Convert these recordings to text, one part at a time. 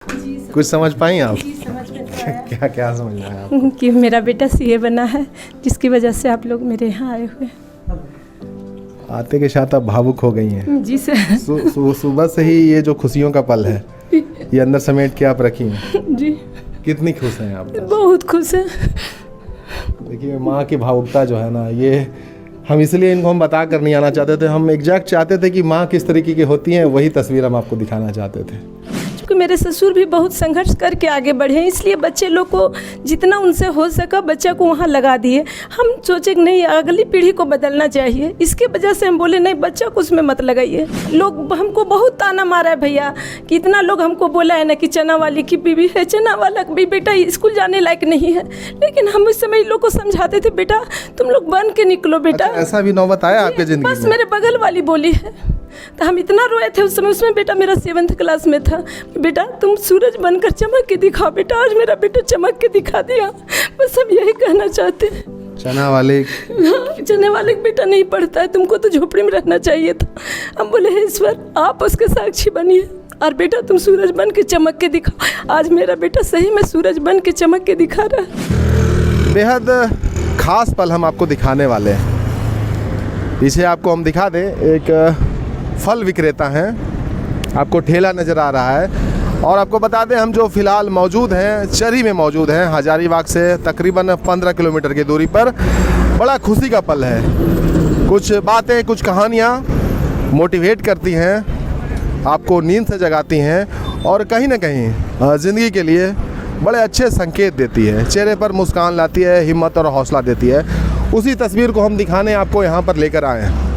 कुछ समझ पाई आप? जी, समझ में तो आया। क्या क्या समझ में आया आपको? कि मेरा बेटा सीए बना है, जिसकी वजह से आप लोग मेरे यहाँ आए हुए हैं। आते के साथ आप भावुक हो गई हैं। जी सर। सुबह से ही ये जो खुशियों का पल है ये अंदर समेट के आप रखी हैं। जी कितनी खुश हैं आप? बहुत खुश है। देखिए माँ की भावुकता जो है ना, ये हम इसलिए इनको हम बता कर नहीं आना चाहते थे। हम एग्जैक्ट चाहते थे कि माँ किस तरीके की होती हैं, वही तस्वीर हम आपको दिखाना चाहते थे। क्योंकि मेरे ससुर भी बहुत संघर्ष करके आगे बढ़े हैं, इसलिए बच्चे लोग को जितना उनसे हो सका बच्चा को वहाँ लगा दिए। हम सोचे कि नहीं, अगली पीढ़ी को बदलना चाहिए, इसके वजह से हम बोले नहीं, बच्चा को उसमें मत लगाइए। लोग हमको बहुत ताना मारा है भैया, कि इतना लोग हमको बोला है ना कि चना वाली की बीवी है, चना वाला भी बेटा स्कूल जाने लायक नहीं है। लेकिन हम उस समय लोग को समझाते थे, बेटा तुम लोग बन के निकलो बेटा। अच्छा, ऐसा भी नौबत आया आपके जिंदगी बस में? मेरे बगल वाली बोली है, तो हम इतना रोए थे उस समय। उसमें बेटा मेरा 7th क्लास में था। बेटा तुम सूरज बनकर चमक के दिखाओ बेटा। आज मेरा बेटा चमक के दिखा दिया। बस हम यही कहना चाहते हैं। चना वाले चने वाले का बेटा नहीं पढ़ता है, तुमको तो झोपड़ी में रहना चाहिए था। हम बोले हे ईश्वर, आप उसके साक्षी बनिए और बेटा तुम सूरज बन के चमक के दिखाओ। आज मेरा बेटा सही में सूरज बन के चमक के दिखा रहा है। बेहद खास पल हम आपको दिखाने वाले हैं। पीछे आपको हम दिखा दें, एक फल विक्रेता हैं, आपको ठेला नज़र आ रहा है। और आपको बता दें, हम जो फ़िलहाल मौजूद हैं चरी में मौजूद हैं, हजारीबाग से तकरीबन 15 किलोमीटर की दूरी पर। बड़ा खुशी का पल है। कुछ बातें, कुछ कहानियाँ मोटिवेट करती हैं, आपको नींद से जगाती हैं और कहीं ना कहीं ज़िंदगी के लिए बड़े अच्छे संकेत देती है, चेहरे पर मुस्कान लाती है, हिम्मत और हौसला देती है। उसी तस्वीर को हम दिखाने आपको यहाँ पर लेकर आए हैं।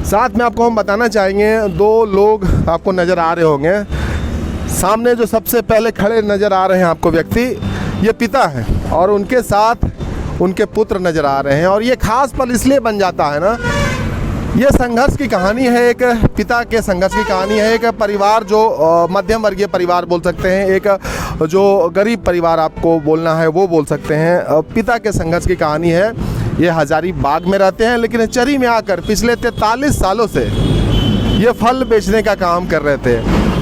साथ में आपको हम बताना चाहेंगे, 2 लोग आपको नज़र आ रहे होंगे। सामने जो सबसे पहले खड़े नज़र आ रहे हैं आपको व्यक्ति, ये पिता हैं और उनके साथ उनके पुत्र नज़र आ रहे हैं। और ये ख़ास पल इसलिए बन जाता है ना, ये संघर्ष की कहानी है, एक पिता के संघर्ष की कहानी है। एक परिवार जो मध्यम वर्गीय परिवार बोल सकते हैं, एक जो गरीब परिवार आपको बोलना है वो बोल सकते हैं। पिता के संघर्ष की कहानी है। ये हजारीबाग में रहते हैं, लेकिन चरी में आकर पिछले 43 सालों से ये फल बेचने का काम कर रहे थे।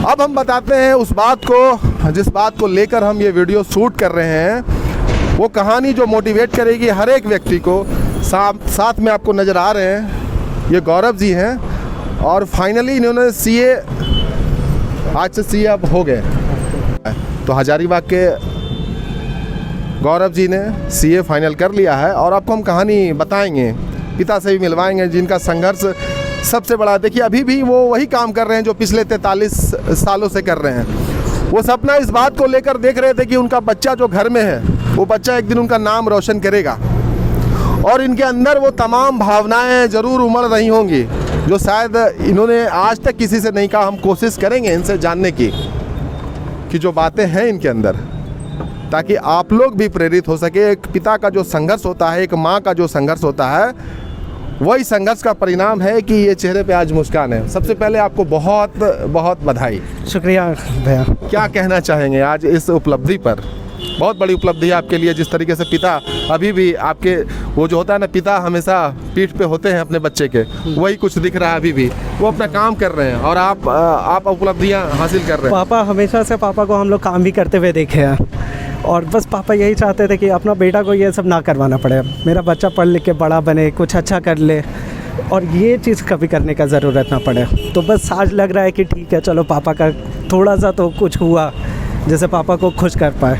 अब हम बताते हैं उस बात को, जिस बात को लेकर हम ये वीडियो शूट कर रहे हैं, वो कहानी जो मोटिवेट करेगी हर एक व्यक्ति को। साथ में आपको नज़र आ रहे हैं, ये गौरव जी हैं और फाइनली इन्होंने सीए, आज से सीए अब हो गए। तो हजारीबाग के गौरव जी ने सीए फाइनल कर लिया है और आपको हम कहानी बताएंगे, पिता से भी मिलवाएंगे जिनका संघर्ष सबसे बड़ा। देखिए अभी भी वो वही काम कर रहे हैं जो पिछले 43 सालों से कर रहे हैं। वो सपना इस बात को लेकर देख रहे थे कि उनका बच्चा जो घर में है, वो बच्चा एक दिन उनका नाम रोशन करेगा। और इनके अंदर वो तमाम भावनाएं ज़रूर उमड़ रही होंगी जो शायद इन्होंने आज तक किसी से नहीं कहा। हम कोशिश करेंगे इनसे जानने की कि जो बातें हैं इनके अंदर, ताकि आप लोग भी प्रेरित हो सके। एक पिता का जो संघर्ष होता है, एक माँ का जो संघर्ष होता है, वही संघर्ष का परिणाम है कि ये चेहरे पे आज मुस्कान है। सबसे पहले आपको बहुत बहुत बधाई। शुक्रिया भैया। क्या कहना चाहेंगे आज इस उपलब्धि पर? बहुत बड़ी उपलब्धि है आपके लिए। जिस तरीके से पिता अभी भी आपके, वो जो होता है ना, पिता हमेशा पीठ पे होते हैं अपने बच्चे के, वही कुछ दिख रहा है। अभी भी वो अपना काम कर रहे हैं और आप उपलब्धियां हासिल कर रहे हैं। पापा हमेशा से, पापा को हम लोग काम भी करते हुए देखे हैं और बस पापा यही चाहते थे कि अपना बेटा को ये सब ना करवाना पड़े, मेरा बच्चा पढ़ लिख के बड़ा बने, कुछ अच्छा कर ले और ये चीज़ कभी करने का ज़रूरत ना पड़े। तो बस आज लग रहा है कि ठीक है, चलो पापा का थोड़ा सा तो कुछ हुआ जैसे पापा को खुश कर पाए।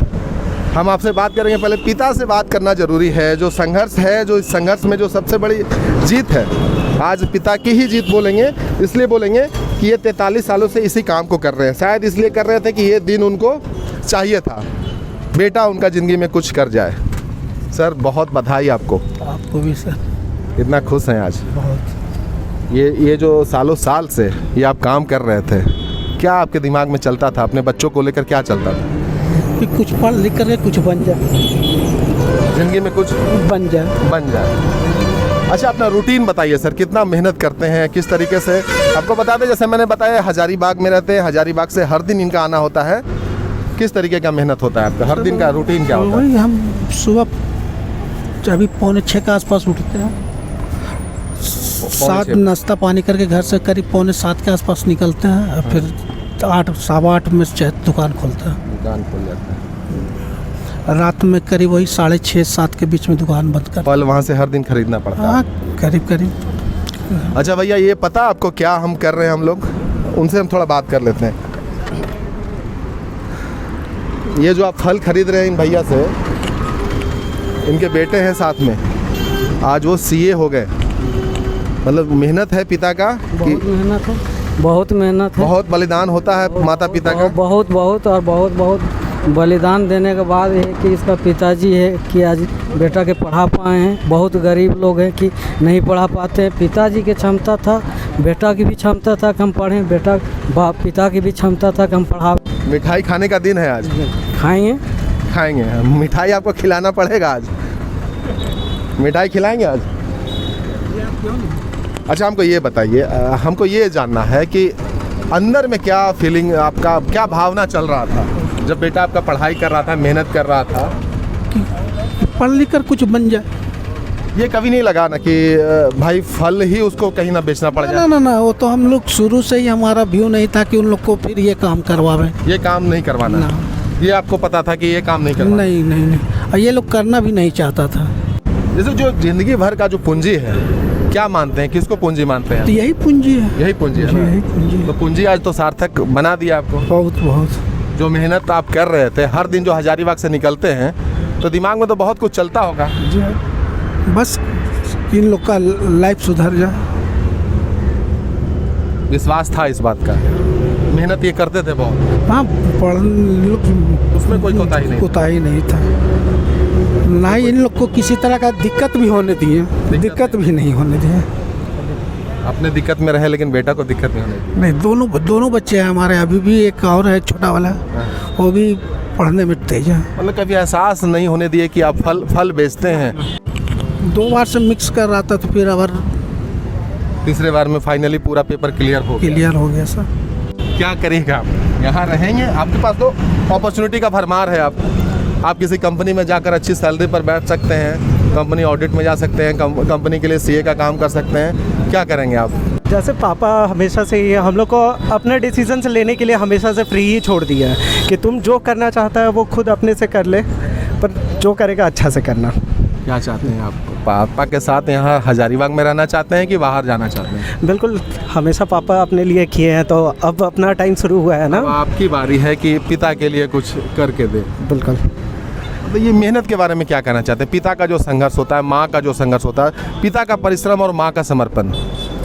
हम आपसे बात करेंगे, पहले पिता से बात करना ज़रूरी है। जो संघर्ष है, जो इस संघर्ष में जो सबसे बड़ी जीत है, आज पिता की ही जीत बोलेंगे। इसलिए बोलेंगे कि ये 43 सालों से इसी काम को कर रहे हैं। शायद इसलिए कर रहे थे कि ये दिन उनको चाहिए था, बेटा उनका ज़िंदगी में कुछ कर जाए। सर बहुत बधाई आपको। आपको भी सर। इतना खुश हैं आज? बहुत। ये जो सालों साल से ये आप काम कर रहे थे, क्या आपके दिमाग में चलता था? अपने बच्चों को लेकर क्या चलता था? कि कुछ पढ़ लिख कर कुछ बन जाए, ज़िंदगी में कुछ बन जाए। अच्छा, अपना रूटीन बताइए सर, कितना मेहनत करते हैं, किस तरीके से? आपको बता दें, जैसे मैंने बताया हजारीबाग में रहते हैं, हजारीबाग से हर दिन इनका आना होता है। किस तरीके का मेहनत होता है आपका? हर दिन का रूटीन क्या होता है? हम सुबह अभी 5:45 के आसपास उठते हैं, 7 नाश्ता पानी करके घर से करीब 6:45 के आसपास निकलते हैं। फिर 8 8:15 में दुकान खोलता है। दुकान खुल जाता है। रात में करीब वही 6:30 7 के बीच में दुकान बंद कर। फल वहाँ से हर दिन खरीदना पड़ता है। हाँ, करीब। अच्छा भैया, ये पता आपको क्या हम कर रहे हैं? हम लोग उनसे हम थोड़ा बात कर लेते हैं। ये जो आप फल खरीद रहे हैं इन भैया से, इनके बेटे हैं साथ में, आज वो सीए हो गए। मतलब मेहनत है पिता का कि बहुत मेहनत है, बहुत मेहनत है, बहुत बलिदान होता है माता पिता का। बहुत बहुत और बहुत बहुत बलिदान देने के बाद ये कि इसका पिताजी है कि आज बेटा के पढ़ा पाए हैं। बहुत गरीब लोग हैं कि नहीं पढ़ा पाते हैं। पिताजी की क्षमता था, बेटा की भी क्षमता था कि हम पढ़ें, बेटा बाप पिता की भी क्षमता था कि हम पढ़ा। मिठाई खाने का दिन है आज। खाएंगे खाएंगे, मिठाई आपको खिलाना पड़ेगा आज। मिठाई खिलाएंगे आज। अच्छा हमको ये बताइए, हमको ये जानना है कि अंदर में क्या फीलिंग, आपका क्या भावना चल रहा था जब बेटा आपका पढ़ाई कर रहा था, मेहनत कर रहा था? पढ़ लिख कर कुछ बन जाए। ये कभी नहीं लगा ना कि भाई फल ही उसको कहीं ना बेचना पड़ जाए? ना, वो तो हम लोग शुरू से ही हमारा व्यू नहीं था कि उन लोग को फिर ये काम करवावें। ये काम नहीं करवाना? ना। ये आपको पता था कि ये काम नहीं करवाना? नहीं, और ये लोग करना भी नहीं चाहता था। जैसे जो जिंदगी भर का जो पूंजी है, क्या मानते हैं, किसको पूंजी मानते हैं? तो यही पूंजी है। यही पूंजी है ना? यही पूंजी है। तो पूंजी आज तो सार्थक बना दिया आपको। बहुत जो मेहनत आप कर रहे थे, हर दिन जो हजारीबाग से निकलते हैं, तो दिमाग में तो बहुत कुछ चलता होगा। जी, बस इन लोग का लाइफ सुधर जाए। विश्वास था इस बात का, मेहनत ये करते थे बहुत। हाँ, उसमें कोई कोताही नहीं था। ना ही इन लोग को किसी तरह का दिक्कत भी होने दिए, दिक्कत भी नहीं होने दिए। अपने दिक्कत में रहे लेकिन बेटा को दिक्कत नहीं होने दी। नहीं, दोनों बच्चे हैं हमारे। अभी भी एक और है छोटा वाला, वो भी पढ़ने में तेज है। मतलब कभी एहसास नहीं होने दिए कि आप फल बेचते हैं? 2 बार से मिक्स कर रहा था, तो फिर अब तीसरे बार में फाइनली पूरा पेपर क्लियर हो गया सर। क्या करेगा आप? यहाँ रहेंगे? आपके पास तो अपॉर्चुनिटी का भरमार है। आप किसी कंपनी में जाकर अच्छी सैलरी पर बैठ सकते हैं, कंपनी ऑडिट में जा सकते हैं, कंपनी के लिए सीए का काम कर सकते हैं। क्या करेंगे आप? जैसे पापा हमेशा से ही हम लोग को अपने डिसीजन से लेने के लिए हमेशा से फ्री ही छोड़ दिया है कि तुम जो करना चाहता है वो खुद अपने से कर ले, पर जो करेगा अच्छा से करना। क्या चाहते हैं आप? पापा के साथ यहाँ हजारीबाग में रहना चाहते हैं कि बाहर जाना चाहते हैं? बिल्कुल, हमेशा पापा अपने लिए किए हैं, तो अब अपना टाइम शुरू हुआ है ना। अब आपकी बारी है कि पिता के लिए कुछ करके दे। बिल्कुल। तो ये मेहनत के बारे में क्या कहना चाहते हैं? पिता का जो संघर्ष होता है, माँ का जो संघर्ष होता है, पिता का परिश्रम और माँ का समर्पण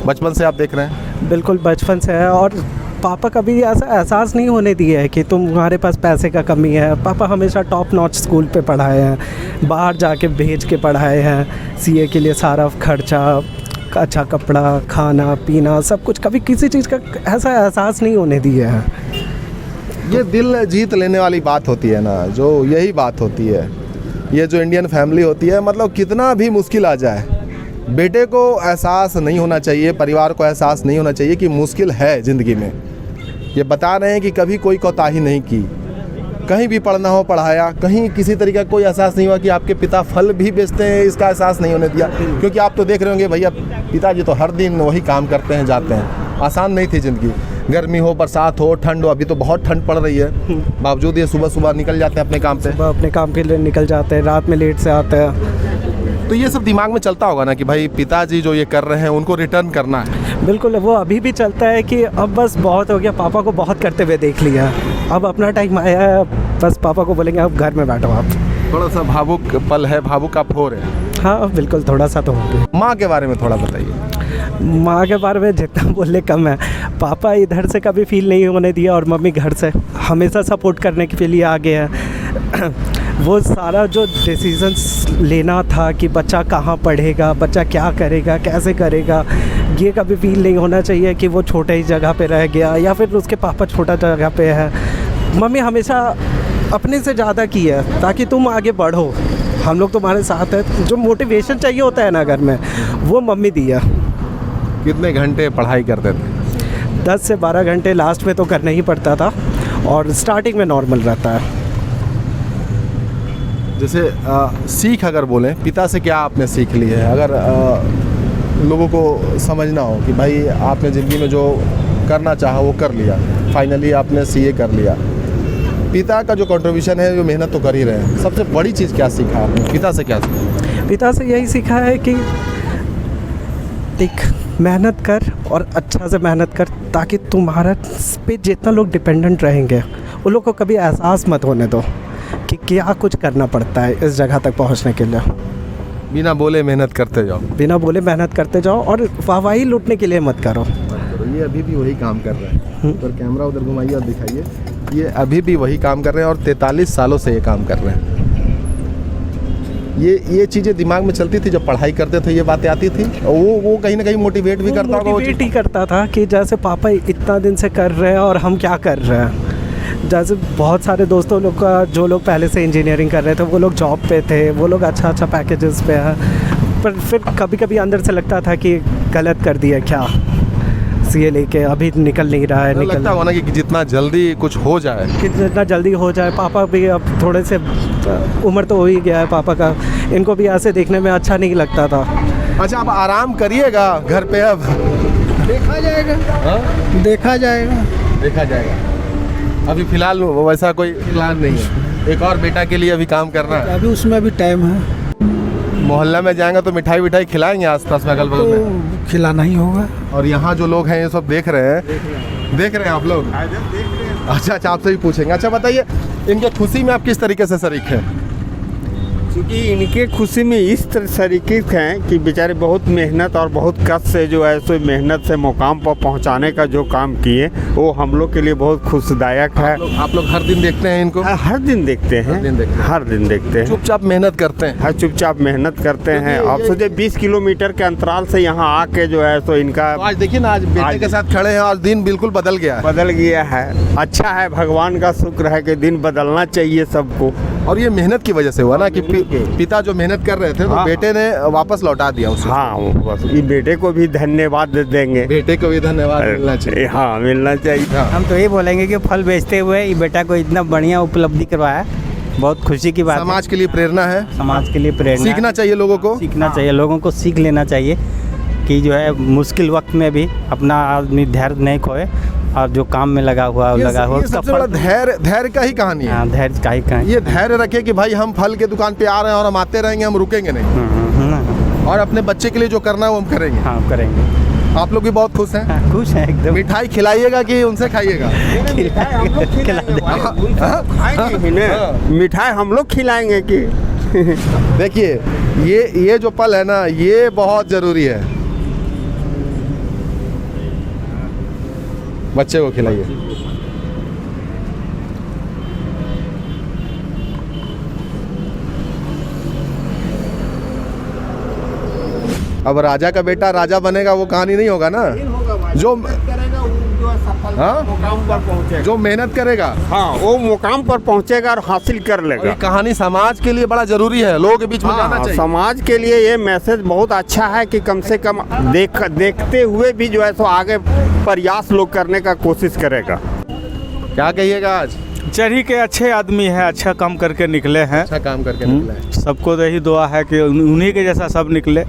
बचपन से आप देख रहे हैं? बिल्कुल, बचपन से है। और पापा कभी ऐसा एहसास नहीं होने दिया है कि तुम्हारे पास पैसे का कमी है। पापा हमेशा टॉप नॉच स्कूल पे पढ़ाए हैं, बाहर जाके भेज के पढ़ाए हैं, सीए के लिए सारा खर्चा, अच्छा कपड़ा, खाना पीना, सब कुछ। कभी किसी चीज़ का ऐसा एहसास नहीं होने दिया है। ये दिल जीत लेने वाली बात होती है ना, जो यही बात होती है। ये जो इंडियन फैमिली होती है, मतलब कितना भी मुश्किल आ जाए, बेटे को एहसास नहीं होना चाहिए, परिवार को एहसास नहीं होना चाहिए कि मुश्किल है ज़िंदगी में। ये बता रहे हैं कि कभी कोई कोताही नहीं की, कहीं भी पढ़ना हो पढ़ाया, कहीं किसी तरीके का कोई एहसास नहीं हुआ कि आपके पिता फल भी बेचते हैं, इसका एहसास नहीं होने दिया। क्योंकि आप तो देख रहे होंगे भैया, पिताजी तो हर दिन वही काम करते हैं, जाते हैं। आसान नहीं थी ज़िंदगी, गर्मी हो, बरसात हो, ठंड हो। अभी तो बहुत ठंड पड़ रही है, बावजूद ये सुबह सुबह निकल जाते हैं अपने काम पे। अपने काम के लिए निकल जाते हैं, रात में लेट से आते हैं। तो ये सब दिमाग में चलता होगा ना कि भाई पिताजी जो ये कर रहे हैं उनको रिटर्न करना है। बिल्कुल, वो अभी भी चलता है कि अब बस बहुत हो गया, पापा को बहुत करते हुए देख लिया, अब अपना टाइम आया है, बस पापा को बोलेंगे अब घर में बैठो आप। थोड़ा सा भावुक पल है, भावुक आप हो रहे हैं? हाँ बिल्कुल, थोड़ा सा तो हो गया। माँ के बारे में थोड़ा बताइए। माँ के बारे में जितना बोले कम है। पापा इधर से कभी फील नहीं होने दिया और मम्मी घर से हमेशा सपोर्ट करने के लिए आगे है। वो सारा जो डिसीजंस लेना था कि बच्चा कहाँ पढ़ेगा, बच्चा क्या करेगा, कैसे करेगा, ये कभी फील नहीं होना चाहिए कि वो छोटे ही जगह पे रह गया या फिर उसके पापा छोटा जगह पे है। मम्मी हमेशा अपने से ज़्यादा की है ताकि तुम आगे बढ़ो, हम लोग तुम्हारे साथ हैं। जो मोटिवेशन चाहिए होता है ना घर में, वो मम्मी दिया। कितने घंटे पढ़ाई करते थे? 10 से 12 घंटे लास्ट में तो करना ही पड़ता था, और स्टार्टिंग में नॉर्मल रहता है। जैसे सीख अगर बोलें, पिता से क्या आपने सीख ली है? अगर लोगों को समझना हो कि भाई आपने ज़िंदगी में जो करना चाहा वो कर लिया, फाइनली आपने सीए कर लिया। पिता का जो कंट्रीब्यूशन है, जो मेहनत तो कर ही रहे हैं, सबसे बड़ी चीज़ क्या सीखा आपने पिता से? क्या सीखा? पिता से यही सीखा है कि देख, मेहनत कर और अच्छा से मेहनत कर, ताकि तुम्हारा पे जितना लोग डिपेंडेंट रहेंगे उन लोग को कभी एहसास मत होने दो कि क्या कुछ करना पड़ता है इस जगह तक पहुंचने के लिए। बिना बोले मेहनत करते जाओ, बिना बोले मेहनत करते जाओ और वाहवाही लूटने के लिए मत करो। ये अभी भी वही काम कर रहे हैं। और कैमरा उधर घुमाइए और दिखाइए, ये अभी भी वही काम कर रहे हैं और 43 सालों से ये काम कर रहे हैं। ये चीज़ें दिमाग में चलती थी जब पढ़ाई करते थे, ये बातें आती थी, और वो कहीं ना कहीं मोटिवेट भी करता होगा। मोटिवेट ही करता था कि जैसे पापा इतना दिन से कर रहे हैं और हम क्या कर रहे हैं। जैसे बहुत सारे दोस्तों लोग का, जो लोग पहले से इंजीनियरिंग कर रहे थे, वो लोग जॉब पे थे, वो लोग अच्छा पैकेजेस पे हैं, पर फिर कभी कभी अंदर से लगता था कि गलत कर दिया क्या, सीए लेके अभी निकल नहीं रहा है। लगता होगा ना कि जितना जल्दी कुछ हो जाए, कि जितना जल्दी हो जाए। पापा भी अब थोड़े से उम्र तो हो ही गया है पापा का, इनको भी ऐसे देखने में अच्छा नहीं लगता था। अच्छा, आप आराम करिएगा घर पे, अब देखा जाएगा। हाँ? देखा जाएगा। देखा जाएगा। अभी फिलहाल वैसा कोई प्लान नहीं है। एक और बेटा के लिए अभी काम करना है। अभी उसमें भी टाइम है। मोहल्ला में जाएंगे तो मिठाई विठाई खिलाएंगे आसपास में, अगल बगल में? तो खिलाना ही होगा। और यहाँ जो लोग हैं ये सब देख रहे हैं आप लोग? अच्छा, आपसे भी पूछेंगे। अच्छा बताइए, इनके खुशी में आप किस तरीके से शरीक हैं? क्योंकि इनके खुशी में इस तरीके से हैं कि बेचारे बहुत मेहनत और बहुत कष्ट से जो है सो मेहनत से मुकाम पर पहुंचाने का जो काम किए, वो हम लोग के लिए बहुत खुशदायक है। आप लोग हर दिन देखते हैं इनको? हर दिन देखते हैं, हर दिन देखते हैं। चुपचाप मेहनत करते हैं? हर चुपचाप मेहनत करते हैं। आप सोचे 20 किलोमीटर के अंतराल से यहाँ आके जो है सो इनका, आज देखिए ना, आज बेटे के साथ खड़े हैं और दिन बिल्कुल बदल गया है। अच्छा है, भगवान का शुक्र है कि दिन बदलना चाहिए सबको। और ये मेहनत की वजह से हुआ ना कि पिता जो मेहनत कर रहे थे तो बेटे ने वापस लौटा दिया उसे। हाँ, बस ये बेटे को भी धन्यवाद देंगे। बेटे को भी धन्यवाद मिलना चाहिए। हाँ, मिलना चाहिए। हम तो ये बोलेंगे कि फल बेचते हुए ये बेटा को इतना बढ़िया उपलब्धि करवाया, बहुत खुशी की बात है। समाज के लिए प्रेरणा है, समाज के लिए प्रेरणा सीखना चाहिए लोगों को, सीखना चाहिए लोगों को, सीख लेना चाहिए कि जो है मुश्किल वक्त में भी अपना आदमी धैर्य नहीं खोए और जो काम में लगा हुआ ये सबसे बड़ा धैर्य का ही कहानी है। हाँ, धैर्य का ही कहानी। ये धैर्य रखे कि भाई हम फल के दुकान पे आ रहे हैं और हम आते रहेंगे, हम रुकेंगे नहीं, और अपने बच्चे के लिए जो करना है वो हम करेंगे। हाँ, करेंगे। आप लोग भी बहुत खुश हैं? हाँ, खुश हैं एकदम। मिठाई खिलाइएगा कि उनसे खाइएगा? मिठाई हम लोग खिलाएंगे कि देखिए, ये जो पल है ना, ये बहुत जरूरी है। बच्चे को खिलाइए। अब राजा का बेटा राजा बनेगा, वो कहानी नहीं होगा ना। जो मुकाम पर पहुंचेगा, जो मेहनत करेगा, हाँ, वो मुकाम पर पहुंचेगा और हासिल कर लेगा। ये कहानी समाज के लिए बड़ा जरूरी है, लोगों के बीच में जाना चाहिए। समाज के लिए ये मैसेज बहुत अच्छा है कि कम से कम देखते हुए भी जो है सो आगे प्रयास लोग करने का कोशिश करेगा। क्या कहिएगा आज? चढ़ी के अच्छे आदमी है, अच्छा काम करके निकले हैं। अच्छा काम करके निकला है। सबको यही दुआ है कि उन्हीं के जैसा सब निकले।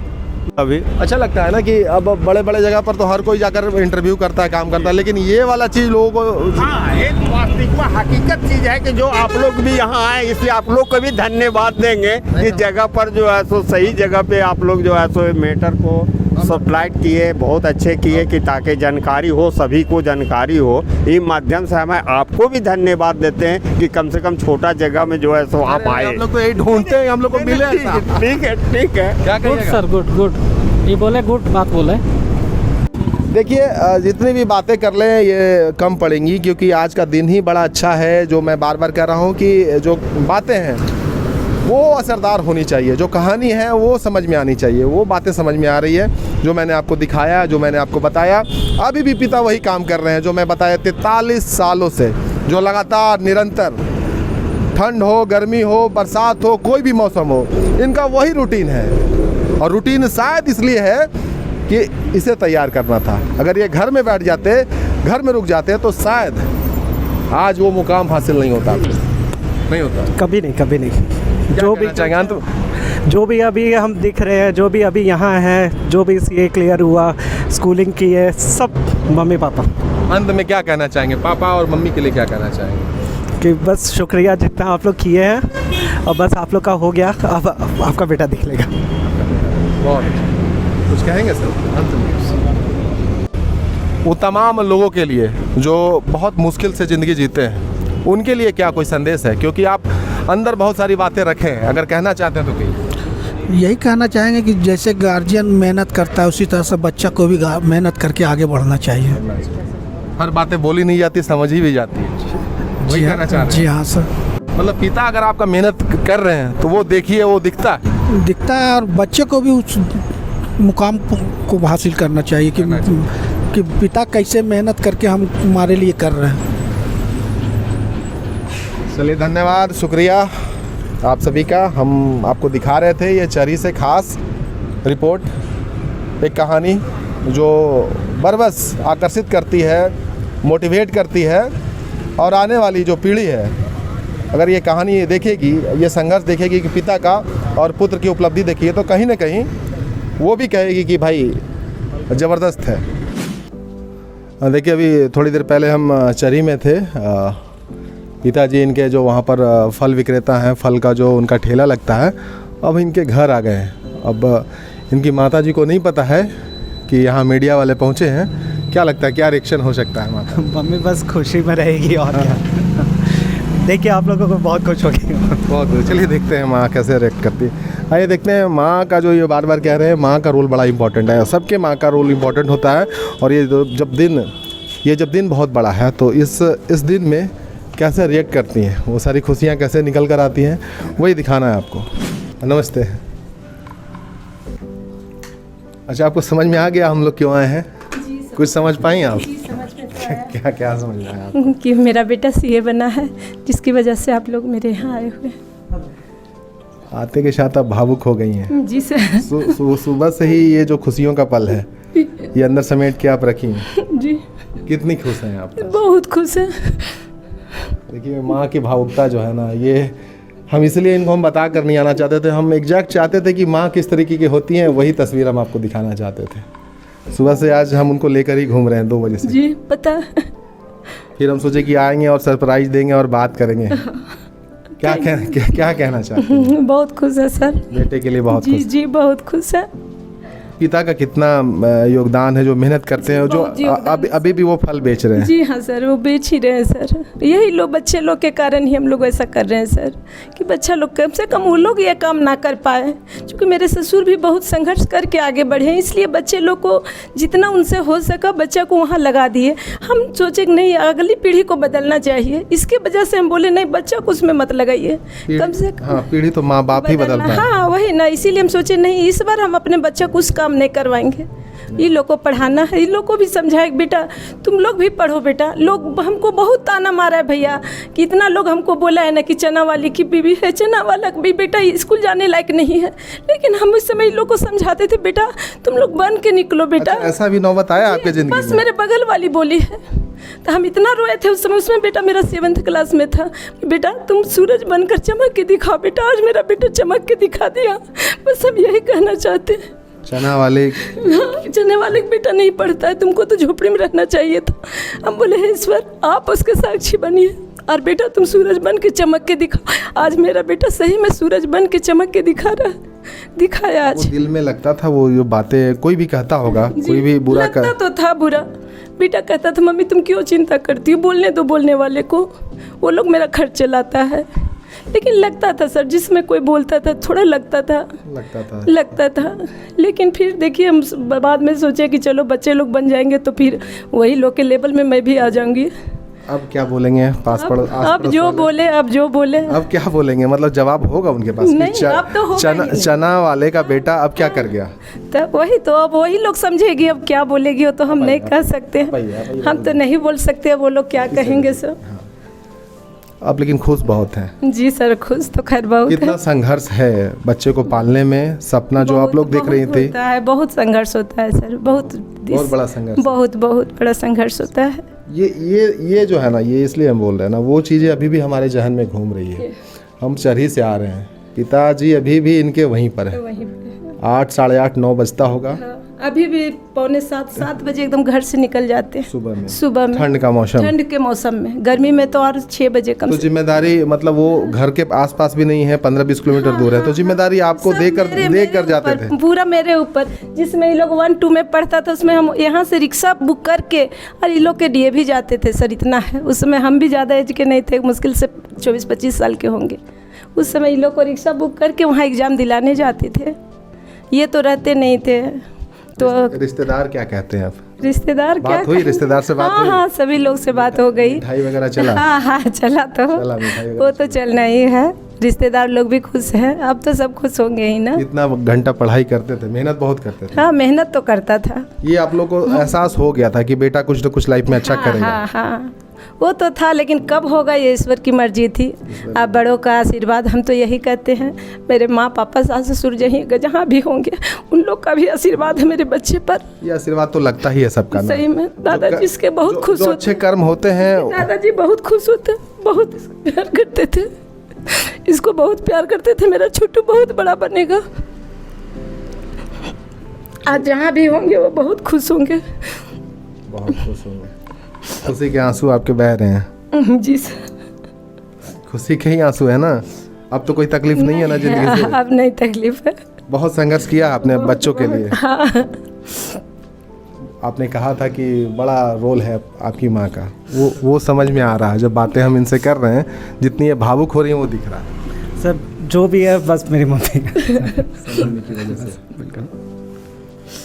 अभी अच्छा लगता है ना कि अब बड़े बड़े जगह पर तो हर कोई जाकर इंटरव्यू करता है, काम करता है, लेकिन ये वाला चीज़ लोगों को, हाँ, एक वास्तविक में हकीकत चीज़ है कि जो आप लोग भी यहाँ आए, इसलिए आप लोग को भी धन्यवाद देंगे। इस जगह पर जो है सो सही जगह पे आप लोग जो है सो मैटर को सप्लाइट किए, बहुत अच्छे किए कि ताकि जानकारी हो, सभी को जानकारी हो। इस माध्यम से हमें आपको भी धन्यवाद देते हैं कि कम से कम छोटा जगह में जो है सो आप आए। हम लोग तो यही ढूंढते हैं, हम लोग को मिले। ठीक है, ठीक है। क्या गुड सर, गुड ये बोले, गुड बात बोले। देखिए, जितनी भी बातें कर लें ये कम पड़ेंगी, क्योंकि आज का दिन ही बड़ा अच्छा है। जो मैं बार बार कह रहा हूँ कि जो बातें हैं वो असरदार होनी चाहिए, जो कहानी है वो समझ में आनी चाहिए। वो बातें समझ में आ रही है जो मैंने आपको दिखाया, जो मैंने आपको बताया। अभी भी पिता वही काम कर रहे हैं जो मैं बताया 43 सालों से, जो लगातार निरंतर, ठंड हो, गर्मी हो, बरसात हो, कोई भी मौसम हो, इनका वही रूटीन है। और रूटीन शायद इसलिए है कि इसे तैयार करना था। अगर ये घर में बैठ जाते, घर में रुक जाते, तो शायद आज वो मुकाम हासिल नहीं होता। नहीं होता, कभी नहीं। जो भी तो जो भी अभी हम दिख रहे हैं, जो भी अभी यहाँ हैं, जो भी सीए क्लियर हुआ, स्कूलिंग की है, सब मम्मी पापा। अंत में क्या कहना चाहेंगे पापा और मम्मी के लिए, क्या कहना चाहेंगे? कि बस शुक्रिया जितना आप लोग किए हैं, और बस आप लोग का हो गया, अब आपका बेटा दिख लेगा। बहुत कुछ कहेंगे सर अंत में? वो तमाम लोगों के लिए जो बहुत मुश्किल से ज़िंदगी जीते हैं, उनके लिए क्या कोई संदेश है? क्योंकि आप अंदर बहुत सारी बातें रखे हैं, अगर कहना चाहते हैं तो कहिए। यही कहना चाहेंगे कि जैसे गार्जियन मेहनत करता है उसी तरह से बच्चा को भी मेहनत करके आगे बढ़ना चाहिए। हर बातें बोली नहीं जाती, समझी भी जाती है। वही कहना चाह रहे हैं? जी हाँ सर। मतलब पिता अगर आपका मेहनत कर रहे हैं तो वो देखिए, वो दिखता है। दिखता है, और बच्चे को भी उस मुकाम को हासिल करना चाहिए कि पिता कैसे मेहनत करके हम हमारे लिए कर रहे हैं। चलिए धन्यवाद, शुक्रिया आप सभी का। हम आपको दिखा रहे थे ये चरी से खास रिपोर्ट, एक कहानी जो बरबस आकर्षित करती है, मोटिवेट करती है, और आने वाली जो पीढ़ी है अगर ये कहानी देखेगी, ये संघर्ष देखेगी कि पिता का और पुत्र की उपलब्धि देखिए, तो कहीं ना कहीं वो भी कहेगी कि भाई ज़बरदस्त है। देखिए अभी थोड़ी देर पहले हम चरी में थे, पिताजी इनके जो वहाँ पर फल विक्रेता हैं, फल का जो उनका ठेला लगता है, अब इनके घर आ गए हैं। अब इनकी माताजी को नहीं पता है कि यहाँ मीडिया वाले पहुँचे हैं। क्या लगता है, क्या रिएक्शन हो सकता है माता? मम्मी बस खुशी में रहेगी और क्या। देखिए आप लोगों को बहुत खुश होगी। बहुत। चलिए देखते हैं माँ कैसे रिएक्ट करती है। आइए देखते हैं माँ का जो ये बार बार कह रहे हैं, माँ का रोल बड़ा इंपॉर्टेंट है, सबके माँ का रोल इंपॉर्टेंट होता है। और ये जब दिन बहुत बड़ा है तो इस दिन में कैसे रिएक्ट करती हैं, वो सारी खुशियाँ कैसे निकल कर आती हैं, वही दिखाना है आपको। नमस्ते। अच्छा, आपको समझ में आ गया हम लोग क्यों आए हैं? कुछ समझ पाई आप? क्या क्या समझ में आया आपको? कि मेरा बेटा सीए बना है, जिसकी वजह से आप लोग मेरे यहाँ आए हुए हैं। आते के साथ आप भावुक हो गई हैं। जी सर। सुबह से ही ये जो खुशियों का पल है ये अंदर समेट के आप रखी हैं। जी। कितनी खुश हैं आप? बहुत खुश है। देखिए माँ की भावुकता जो है ना, ये हम इसलिए इनको हम बता कर नहीं आना चाहते थे। हम एग्जैक्ट चाहते थे कि माँ किस तरीके की होती हैं, वही तस्वीर हम आपको दिखाना चाहते थे। सुबह से आज हम उनको लेकर ही घूम रहे हैं 2 बजे से। जी पता। फिर हम सोचे कि आएंगे और सरप्राइज देंगे और बात करेंगे। क्या कहना चाहते हैं? बहुत खुश है सर, बेटे के लिए बहुत जी खुश। जी बहुत खुश है। पिता का कितना योगदान है, जो मेहनत करते हैं, जो अभी भी वो फल बेच रहे हैं। जी हाँ सर, वो बेच ही रहे हैं सर। यही लोग, बच्चे लोग के कारण ही हम लोग ऐसा कर रहे हैं सर, कि बच्चा लोग कम से कम वो लोग ये काम ना कर पाए। क्योंकि मेरे ससुर भी बहुत संघर्ष करके आगे बढ़े हैं, इसलिए बच्चे लोग को जितना उनसे हो सका बच्चा को वहाँ लगा दिए। हम सोचे कि नहीं, अगली पीढ़ी को बदलना चाहिए, इसके वजह से हम बोले नहीं, बच्चा को उसमें मत लगाइए, कम से कम। हाँ, पीढ़ी तो माँ बाप ही बदल पाए। हाँ वही ना, इसीलिए हम सोचे नहीं, इस बार हम अपने बच्चा को उस काम नहीं करवाएंगे। ये लोग को पढ़ाना है, इन लोग को भी समझाए बेटा तुम लोग भी पढ़ो बेटा। लोग हमको बहुत ताना मारा है भैया, कि इतना लोग हमको बोला है ना कि चना वाली की बीवी है, चना वाला भी बेटा स्कूल जाने लायक नहीं है। लेकिन हम उस समय इन लोग को समझाते थे, बेटा तुम लोग बन के निकलो बेटा। अच्छा, ऐसा भी नौबत आया आपके जिंदगी बस में? मेरे बगल वाली बोली है, तो हम इतना रोए थे उस समय। उसमें बेटा मेरा 7th क्लास में था। बेटा तुम सूरज बनकर चमक के दिखाओ बेटा। आज मेरा बेटा चमक के दिखा दिया। बस हम यही कहना चाहते हैं। चना वाले बेटा नहीं पढ़ता है, तुमको तो झोपड़ी में रहना चाहिए था। हम बोले हे ईश्वर, आप उसके साक्षी बनिए, और बेटा तुम सूरज बन के चमक के दिखाओ। आज मेरा बेटा सही में सूरज बन के चमक के दिखाया आज। वो दिल में लगता था, वो जो बातें कोई भी कहता होगा, कोई भी बुरा लगता तो था बुरा। बेटा कहता था मम्मी तुम क्यों चिंता करती हो, बोलने दो बोलने वाले को, वो लोग मेरा खर्च चलाता है। लेकिन लगता था सर, जिसमें कोई बोलता था थोड़ा लगता था। लेकिन फिर देखिए हम बाद में सोचे कि चलो बच्चे लोग बन जाएंगे तो फिर वही लोग के लेवल में मैं भी आ जाऊंगी। अब क्या बोलेंगे? अब जो बोले अब क्या बोलेंगे? मतलब जवाब होगा उनके पास? नहीं, अब तो होगा ही। चना वाले का बेटा अब क्या कर गया? तो वही तो, अब वही लोग समझेगी, अब क्या बोलेगी वो तो हम नहीं कह सकते। हम तो नहीं बोल सकते, वो लोग क्या कहेंगे सर। अब लेकिन खुश बहुत हैं। जी सर, खुश तो खैर बहुत है। कितना संघर्ष है बच्चे को पालने में, सपना जो आप लोग देख रही थी। बहुत संघर्ष होता है सर, बहुत बड़ा संघर्ष, बहुत बड़ा संघर्ष होता है। ये जो है ना, ये इसलिए हम बोल रहे हैं ना, वो चीज़ें अभी भी हमारे जहन में घूम रही है। हम चरही से आ रहे हैं, पिताजी अभी भी इनके वहीं पर है। 8, साढ़े 8, 9 बजता होगा। अभी भी 6:45-7 बजे एकदम घर से निकल जाते हैं सुबह में ठंड का मौसम, ठंड के मौसम में। गर्मी में तो और 6 बजे कम तो से जिम्मेदारी मतलब वो घर के आसपास भी नहीं है, 15-20 किलोमीटर दूर है, तो जिम्मेदारी आपको सब दे कर जाते ऊपर, थे। पूरा मेरे ऊपर। जिसमें ये लोग 1-2 में पढ़ता था उसमें हम यहाँ से रिक्शा बुक करके और ये लोग के लिए भी जाते थे सर। इतना है उस समय हम भी ज़्यादा एज के नहीं थे, मुश्किल से 24-25 साल के होंगे। उस समय ये लोग को रिक्शा बुक करके वहाँ एग्ज़ाम दिलाने जाते थे। ये तो रहते नहीं थे। तो रिश्तेदार क्या कहते हैं आप? रिश्तेदार क्या बात हुई, रिश्तेदार से बात हुई? हाँ, सभी लोग से बात हो गई। मिठाई वगैरह चला? हाँ चला तो चला, मिठाई वगैरह वो तो चलना ही है। रिश्तेदार लोग भी खुश हैं, अब तो सब खुश होंगे ही ना। इतना घंटा पढ़ाई करते थे, मेहनत बहुत करते थे। हाँ, मेहनत तो करता था। ये आप लोग को एहसास हो गया था कि बेटा कुछ न कुछ लाइफ में अच्छा करेगा? हाँ, वो तो था, लेकिन कब होगा ये ईश्वर की मर्जी थी। अब बड़ों का आशीर्वाद, हम तो यही कहते हैं, मेरे माँ पापा सास ससुर जहाँ भी होंगे उन लोग का भी आशीर्वाद है मेरे बच्चे पर। ये आशीर्वाद तो लगता ही है सबका ना। सही में दादाजी इसके बहुत खुश जो होते। अच्छे कर्म होते हैं दादाजी बहुत खुश होते, बहुत इसको प्यार करते थे, इसको बहुत प्यार करते थे। मेरा छोटू बहुत बड़ा बनेगा, आज जहाँ भी होंगे वो बहुत खुश होंगे। बहुत खुश होंगे। खुशी के आंसू आपके बह रहे हैं? जी सर। खुशी के ही आंसू है ना? अब तो कोई तकलीफ नहीं है ना जिंदगी से? अब नहीं तकलीफ है। बहुत संघर्ष किया आपने बच्चों के लिए। हाँ। आपने कहा था कि बड़ा रोल है आपकी माँ का, वो समझ में आ रहा है जब बातें हम इनसे कर रहे हैं। जितनी ये भावुक हो रही हैं वो दिख रहा है। सर जो भी है बस मेरी मम्मी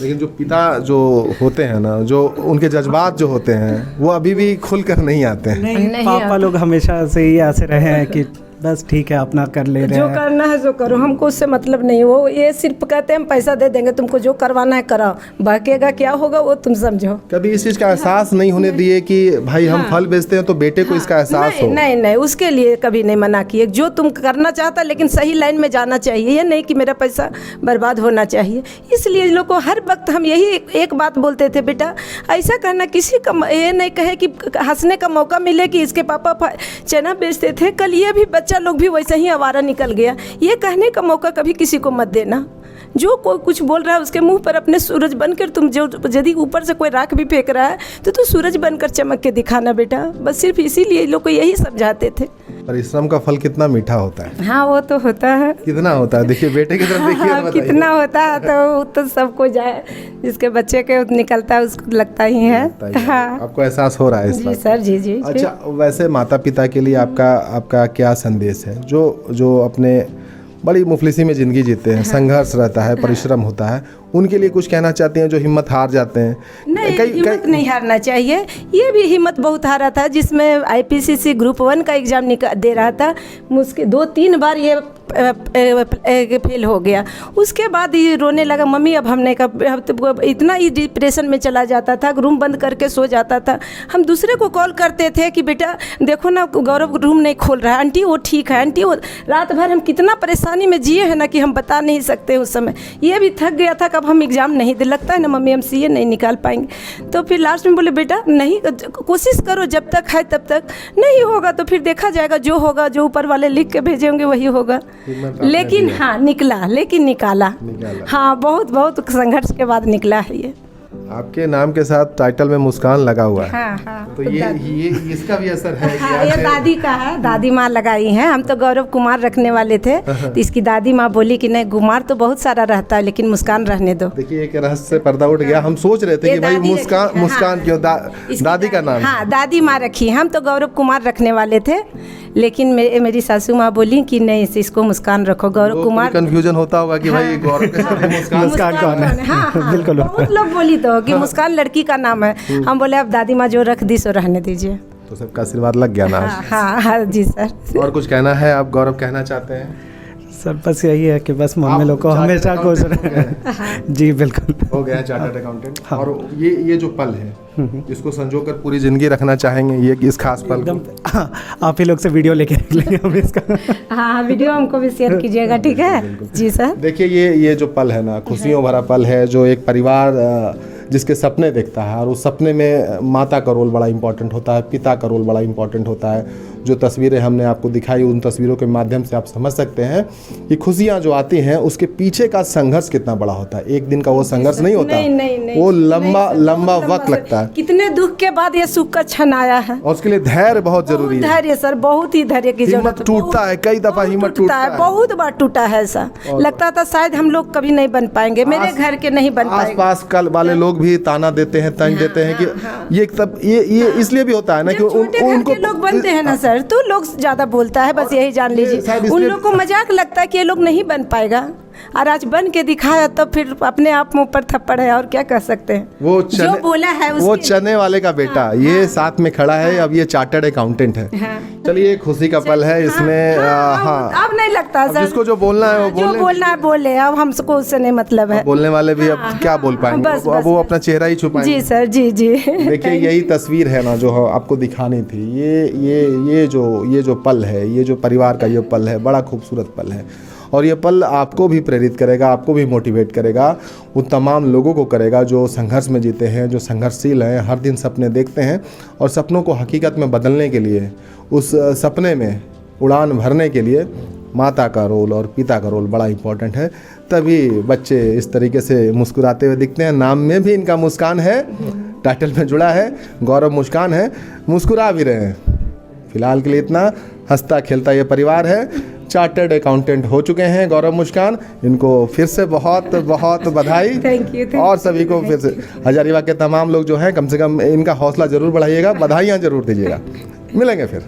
लेकिन जो पिता जो होते हैं ना, जो उनके जज्बात जो होते हैं वो अभी भी खुल कर नहीं आते हैं। नहीं पापा लोग हमेशा से ही ऐसे रहे हैं कि बस ठीक है अपना कर ले रहे जो हैं। करना है जो करो, हमको उससे मतलब नहीं। वो ये सिर्फ कहते हैं हम पैसा दे देंगे तुमको, जो करवाना है कराओ, बाकीगा क्या होगा वो तुम समझो। कभी इस चीज का एहसास नहीं होने दिए कि भाई हम फल बेचते हैं तो बेटे को इसका एहसास हो? नहीं, उसके लिए कभी नहीं मना किए। जो तुम करना चाहता, लेकिन सही लाइन में जाना चाहिए, ये नहीं कि मेरा पैसा बर्बाद होना चाहिए। इसलिए इन लोग को हर वक्त हम यही एक बात बोलते थे, बेटा ऐसा करना, किसी का ये नहीं कहे कि हंसने का मौका मिले कि इसके पापा चना बेचते थे, कल ये भी बच्चा लोग भी वैसे ही आवारा निकल गया। ये कहने का मौका कभी किसी को मत देना। जो कोई कुछ बोल रहा है उसके मुंह पर अपने सूरज बनकर तुम, जो यदि ऊपर से कोई राख भी फेंक रहा है तो तू सूरज बनकर चमक के दिखाना बेटा। बस सिर्फ इसीलिए लोग को यही समझाते थे। परिश्रम का फल कितना मीठा होता है। हाँ, वो तो होता है। कितना होता है? देखिए बेटे की तरफ देखिए। हाँ, कितना होता है तो सबको जाए, जिसके बच्चे के निकलता है उसको लगता ही है। हाँ, आपको एहसास हो रहा है इस जी बात? सर, जी। अच्छा, वैसे माता पिता के लिए आपका क्या संदेश है? जो अपने बड़ी मुफलिसी में ज़िंदगी जीते हैं, संघर्ष रहता है, परिश्रम होता है, उनके लिए कुछ कहना चाहते हैं जो हिम्मत हार जाते हैं? नहीं, हिम्मत नहीं हारना चाहिए। ये भी हिम्मत बहुत हारा था, जिसमें IPCC ग्रुप 1 का एग्ज़ाम दे रहा था, मुश्किल 2-3 बार ये फेल हो गया। उसके बाद ये रोने लगा, मम्मी अब हमने कहा, इतना ही डिप्रेशन में चला जाता था, रूम बंद करके सो जाता था। हम दूसरे को कॉल करते थे कि बेटा देखो ना गौरव रूम नहीं खोल रहा है, आंटी वो ठीक है, आंटी वो। रात भर हम कितना परेशानी में जिए हैं ना कि हम बता नहीं सकते उस समय। ये भी थक गया था कि अब हम एग्ज़ाम नहीं दे, लगता है ना मम्मी हम CA नहीं निकाल पाएंगे। तो फिर लास्ट में बोले बेटा नहीं, कोशिश करो, जब तक है तब तक, नहीं होगा तो फिर देखा जाएगा, जो होगा, जो ऊपर वाले लिख के भेजे होंगे वही होगा। लेकिन हाँ निकाला। हाँ, बहुत संघर्ष के बाद निकला है ये। आपके नाम के साथ टाइटल में मुस्कान लगा हुआ है। हाँ, तो ये इसका भी असर है? हाँ, ये दादी का है, दादी माँ लगाई हैं। हम तो गौरव कुमार रखने वाले थे, तो इसकी दादी माँ बोली कि नहीं, कुमार तो बहुत सारा रहता है लेकिन मुस्कान रहने दो। देखिए एक रहस्य से पर्दा उठ गया। हम सोच रहे थे कि भाई मुस्कान क्यों दादी का नाम? हाँ, दादी माँ रखी। हम तो गौरव कुमार रखने वाले थे, लेकिन मेरी सासू माँ बोली कि नहीं, इसको मुस्कान रखो। गौरव कुमार कंफ्यूजन होता होगा कि भाई गौरव के साथ मुस्कान कौन है? हाँ, बिल्कुल। बहुत लोग बोली तो कि मुस्कान लड़की का नाम है। हम बोले अब दादी माँ जो रख दी सो रहने दीजिए। तो सबका आशीर्वाद लग गया ना? हाँ जी सर। और कुछ कहना है आप गौरव, कहना चाहते हैं? सर बस यही है कि बस मम्मी लोग को हमेशा खुश रहे। जी बिल्कुल, हो गया चार्टर्ड अकाउंटेंट। और ये जो पल है इसको संजो कर पूरी जिंदगी रखना चाहेंगे, ये इस खास पल को? आप ही लोग से वीडियो लेके रख लेंगे हम इसका। हाँ, वीडियो हमको भी शेयर कीजिएगा, ठीक है जी सर। देखिए ये जो पल है ना, खुशियों भरा पल है, जो एक परिवार जिसके सपने देखता है, और उस सपने में माता का रोल बड़ा इम्पोर्टेंट होता है, पिता का रोल बड़ा इम्पोर्टेंट होता है। जो तस्वीरें हमने आपको दिखाई, उन तस्वीरों के माध्यम से आप समझ सकते हैं कि खुशियाँ जो आती हैं उसके पीछे का संघर्ष कितना बड़ा होता है। एक दिन का वो संघर्ष नहीं होता, नहीं, वो लंबा वक्त लगता है। कितने दुख के बाद ये सुख का क्षण आया है, और उसके लिए धैर्य बहुत जरूरी है। धैर्य सर, बहुत ही धैर्य की जरूरत हिम्मत टूटता है, कई दफा हिम्मत टूटता है, बहुत बार टूटा है ऐसा। लगता था शायद हम लोग कभी नहीं बन पाएंगे, मेरे घर के नहीं बन पाएंगे। आसपास कल वाले लोग भी ताना देते हैं, तंज देते हैं कि ये तब ये इसलिए भी होता है ना कि उनको लोग बनते हैं ना सर, तो लोग ज्यादा बोलता है, बस यही जान लीजिए। उन लोग को मजाक लगता है कि ये लोग नहीं बन पाएगा, और आज बन के दिखाया, तब फिर अपने आप मुंह पर थप्पड़ है, और क्या कह सकते हैं। वो जो बोला है वो चने वाले का बेटा ये साथ में खड़ा है, अब ये चार्टर्ड अकाउंटेंट है। चलिए, खुशी का पल है इसमें। हाँ, अब नहीं लगता सर, जिसको जो बोलना है वो बोलना है बोले, अब हमको उससे नहीं मतलब है। बोलने वाले भी अब क्या बोल पाएंगे, अब वो अपना चेहरा ही छुपाएंगे। जी सर, जी। देखिए, यही तस्वीर है ना जो आपको दिखानी थी। ये जो पल है, ये जो परिवार का ये पल है, बड़ा खूबसूरत पल है, और ये पल आपको भी प्रेरित करेगा, आपको भी मोटिवेट करेगा, उन तमाम लोगों को करेगा जो संघर्ष में जीते हैं, जो संघर्षशील हैं, हर दिन सपने देखते हैं, और सपनों को हकीकत में बदलने के लिए, उस सपने में उड़ान भरने के लिए माता का रोल और पिता का रोल बड़ा इम्पोर्टेंट है। तभी बच्चे इस तरीके से मुस्कुराते हुए दिखते हैं। नाम में भी इनका मुस्कान है, टाइटल में जुड़ा है, गौरव मुस्कान है, मुस्कुरा भी रहे हैं। फिलहाल के लिए इतना। हंसता खेलता ये परिवार है। चार्टर्ड अकाउंटेंट हो चुके हैं गौरव मुस्कान, इनको फिर से बहुत बहुत बधाई। Thank you. और सभी को फिर से, हजारीबाग के तमाम लोग जो हैं, कम से कम इनका हौसला ज़रूर बढ़ाइएगा, बधाइयाँ ज़रूर दीजिएगा। मिलेंगे फिर।